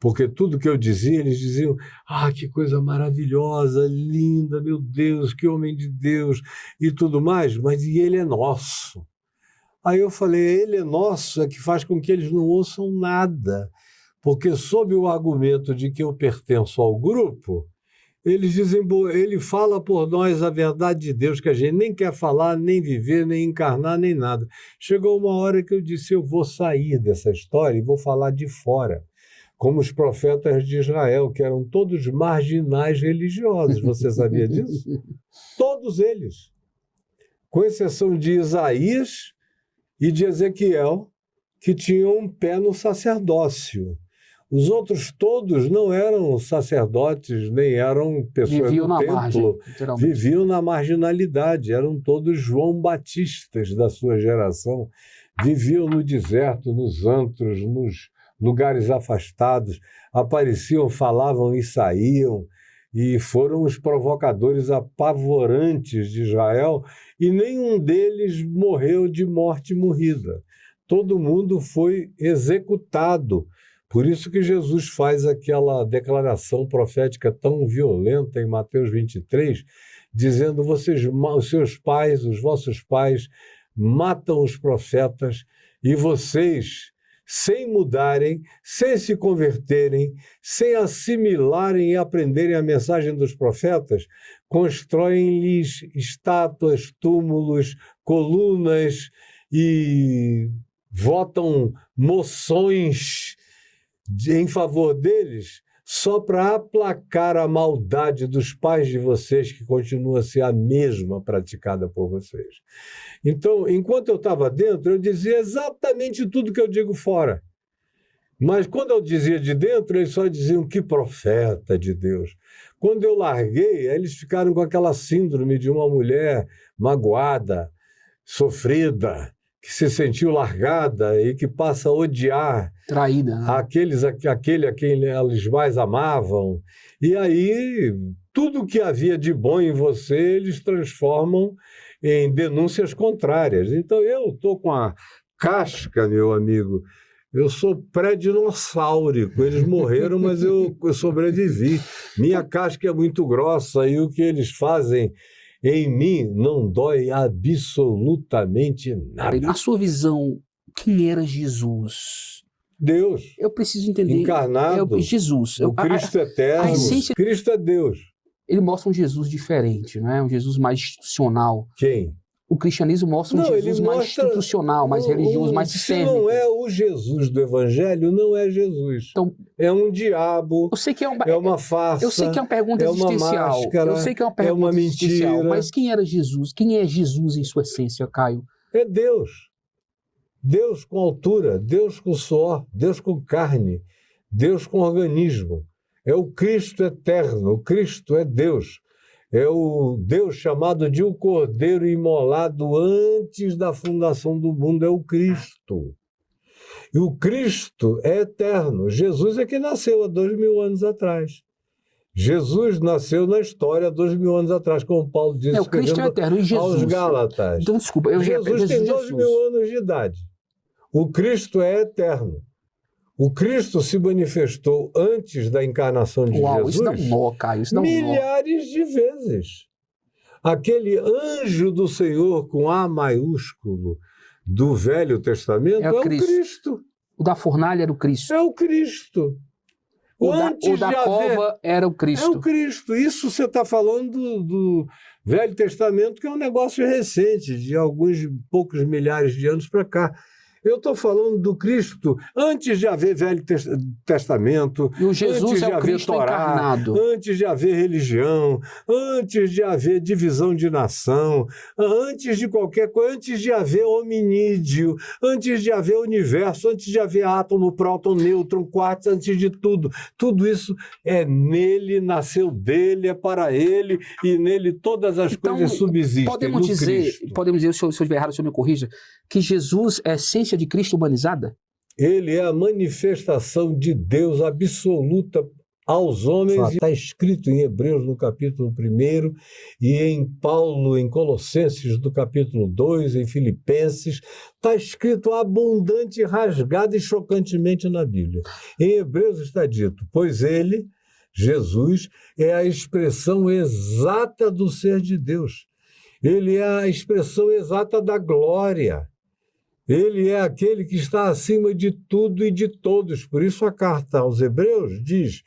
porque tudo que eu dizia, eles diziam, que coisa maravilhosa, linda, meu Deus, que homem de Deus, e tudo mais, mas e ele é nosso. Aí eu falei, ele é nosso, é que faz com que eles não ouçam nada, porque sob o argumento de que eu pertenço ao grupo, eles dizem, ele fala por nós a verdade de Deus, que a gente nem quer falar, nem viver, nem encarnar, nem nada. Chegou uma hora que eu disse, eu vou sair dessa história e vou falar de fora, como os profetas de Israel, que eram todos marginais religiosos. Você sabia disso? Todos eles, com exceção de Isaías e de Ezequiel, que tinham um pé no sacerdócio. Os outros todos não eram sacerdotes, nem eram pessoas do templo, viviam na marginalidade, eram todos João Batistas da sua geração, viviam no deserto, nos antros, nos lugares afastados, apareciam, falavam e saíam, e foram os provocadores apavorantes de Israel, e nenhum deles morreu de morte morrida. Todo mundo foi executado. Por isso que Jesus faz aquela declaração profética tão violenta em Mateus 23, dizendo, os seus pais, os vossos pais, matam os profetas, e vocês, sem mudarem, sem se converterem, sem assimilarem e aprenderem a mensagem dos profetas, constroem-lhes estátuas, túmulos, colunas e votam moções em favor deles, só para aplacar a maldade dos pais de vocês, que continua a ser a mesma praticada por vocês. Então, enquanto eu estava dentro, eu dizia exatamente tudo que eu digo fora. Mas quando eu dizia de dentro, eles só diziam, que profeta de Deus. Quando eu larguei, eles ficaram com aquela síndrome de uma mulher magoada, sofrida, que se sentiu largada e que passa a odiar, traída, né? aquele a quem eles mais amavam. E aí, tudo que havia de bom em você, eles transformam em denúncias contrárias. Então, eu estou com a casca, meu amigo, eu sou pré-dinossáurico. Eles morreram, mas eu sobrevivi. Minha casca é muito grossa e o que eles fazem em mim não dói absolutamente nada. Na sua visão, quem era Jesus? Deus. Eu preciso entender. Encarnado. Jesus. O Cristo eterno. A essência... Cristo é Deus. Ele mostra um Jesus diferente, não é? Um Jesus mais institucional. Quem? O cristianismo mostra um Jesus mais institucional, mais religioso, mais sistêmico. Se não é o Jesus do Evangelho, não é Jesus. Então, é um diabo, eu sei que é uma farsa, eu sei que é uma pergunta existencial. Máscara, eu sei que é uma pergunta existencial, mas quem era Jesus? Quem é Jesus em sua essência, Caio? É Deus. Deus com altura, Deus com suor, Deus com carne, Deus com organismo. É o Cristo eterno, o Cristo é Deus. É o Deus chamado de o Cordeiro imolado antes da fundação do mundo, é o Cristo. E o Cristo é eterno. Jesus é que nasceu há 2000 anos atrás. Jesus nasceu na história há 2000 anos atrás, como Paulo disse, o Cristo é eterno. E Jesus? Aos Gálatas. Então, desculpa, Jesus tem 2000 anos de idade. O Cristo é eterno. O Cristo se manifestou antes da encarnação de Jesus. Isso dá um nó, Caio. Isso dá um nó. Milhares de vezes. Aquele anjo do Senhor com A maiúsculo do Velho Testamento é o Cristo. O da fornalha era o Cristo. É o Cristo. O da cova era o Cristo. É o Cristo. Isso você está falando do Velho Testamento, que é um negócio recente, de alguns poucos milhares de anos para cá. Eu estou falando do Cristo antes de haver Velho Testamento, e o Jesus antes de é o haver Cristo Torá, encarnado. Antes de haver religião, antes de haver divisão de nação, antes de qualquer coisa, antes de haver hominídeo, antes de haver universo, antes de haver átomo, próton, nêutron, quartos, antes de tudo. Tudo isso é nele, nasceu dele, é para ele, e nele todas as coisas subsistem. Podemos dizer, se eu estiver errado, o senhor me corrija, que Jesus é a essência de Cristo humanizada? Ele é a manifestação de Deus absoluta aos homens. Está escrito em Hebreus no capítulo 1 e em Paulo, em Colossenses do capítulo 2, em Filipenses. Está escrito abundante, rasgado e chocantemente na Bíblia. Em Hebreus está dito, pois ele, Jesus, é a expressão exata do ser de Deus. Ele é a expressão exata da glória. Ele é aquele que está acima de tudo e de todos. Por isso a carta aos Hebreus diz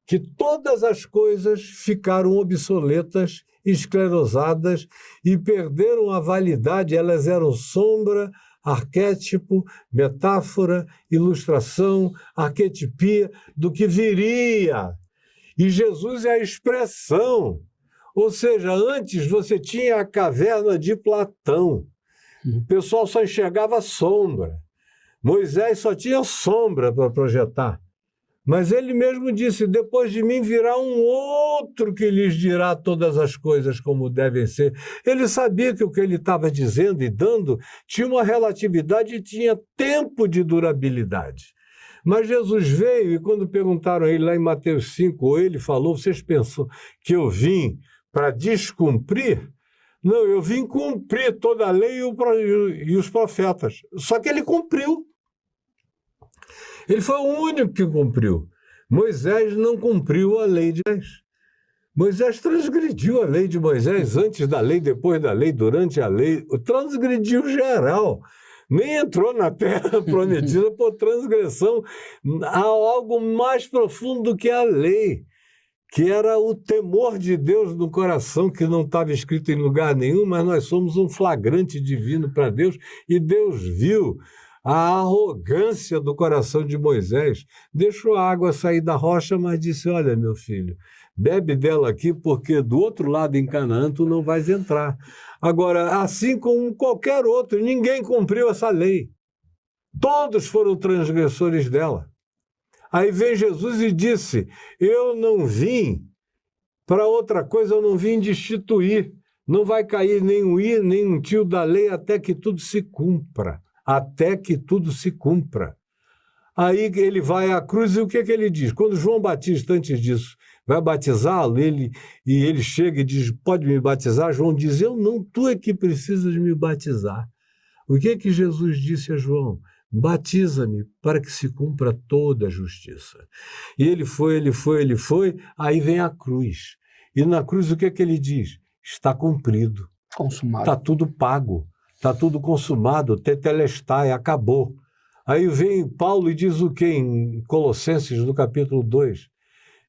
que todas as coisas ficaram obsoletas, esclerosadas e perderam a validade. Elas eram sombra, arquétipo, metáfora, ilustração, arquetipia do que viria. E Jesus é a expressão. Ou seja, antes você tinha a caverna de Platão. O pessoal só enxergava sombra. Moisés só tinha sombra para projetar. Mas ele mesmo disse, depois de mim virá um outro que lhes dirá todas as coisas como devem ser. Ele sabia que o que ele estava dizendo e dando tinha uma relatividade e tinha tempo de durabilidade. Mas Jesus veio e quando perguntaram a ele lá em Mateus 5, ele falou, vocês pensam que eu vim para descumprir? Não, eu vim cumprir toda a lei e os profetas. Só que ele cumpriu. Ele foi o único que cumpriu. Moisés não cumpriu a lei de Moisés. Moisés transgrediu a lei de Moisés antes da lei, depois da lei, durante a lei. Transgrediu geral. Nem entrou na terra prometida por transgressão. Há algo mais profundo do que a lei, que era o temor de Deus no coração, que não estava escrito em lugar nenhum, mas nós somos um flagrante divino para Deus, e Deus viu a arrogância do coração de Moisés. Deixou a água sair da rocha, mas disse, olha, meu filho, bebe dela aqui, porque do outro lado em Canaã tu não vais entrar. Agora, assim como qualquer outro, ninguém cumpriu essa lei. Todos foram transgressores dela. Aí vem Jesus e disse, eu não vim para outra coisa, eu não vim destituir. Não vai cair nem um i, nem um tio da lei até que tudo se cumpra. Até que tudo se cumpra. Aí ele vai à cruz e o que é que ele diz? Quando João Batista, antes disso, vai batizá-lo, ele chega e diz, pode me batizar? João diz, eu não, tu é que precisas me batizar. O que é que Jesus disse a João? Batiza-me para que se cumpra toda a justiça. E ele foi, aí vem a cruz. E na cruz o que é que ele diz? Está cumprido. Consumado. Está tudo pago, está tudo consumado, tetelestai, acabou. Aí vem Paulo e diz o quê em Colossenses, no capítulo 2?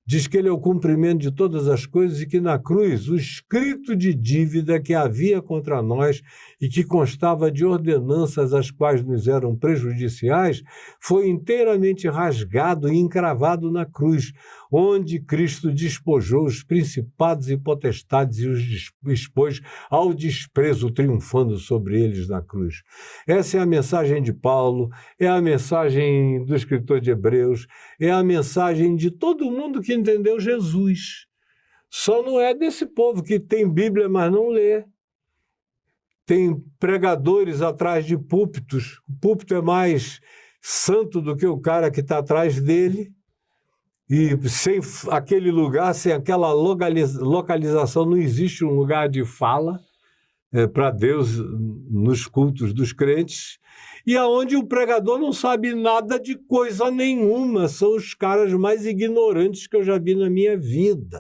Diz que ele é o cumprimento de todas as coisas e que na cruz o escrito de dívida que havia contra nós e que constava de ordenanças as quais nos eram prejudiciais foi inteiramente rasgado e encravado na cruz, onde Cristo despojou os principados e potestades e os expôs ao desprezo, triunfando sobre eles na cruz. Essa é a mensagem de Paulo, é a mensagem do escritor de Hebreus, é a mensagem de todo mundo que entendeu Jesus. Só não é desse povo que tem Bíblia, mas não lê. Tem pregadores atrás de púlpitos. O púlpito é mais santo do que o cara que está atrás dele. E sem aquele lugar, sem aquela localização, não existe um lugar de fala para Deus nos cultos dos crentes. E aonde o pregador não sabe nada de coisa nenhuma. São os caras mais ignorantes que eu já vi na minha vida.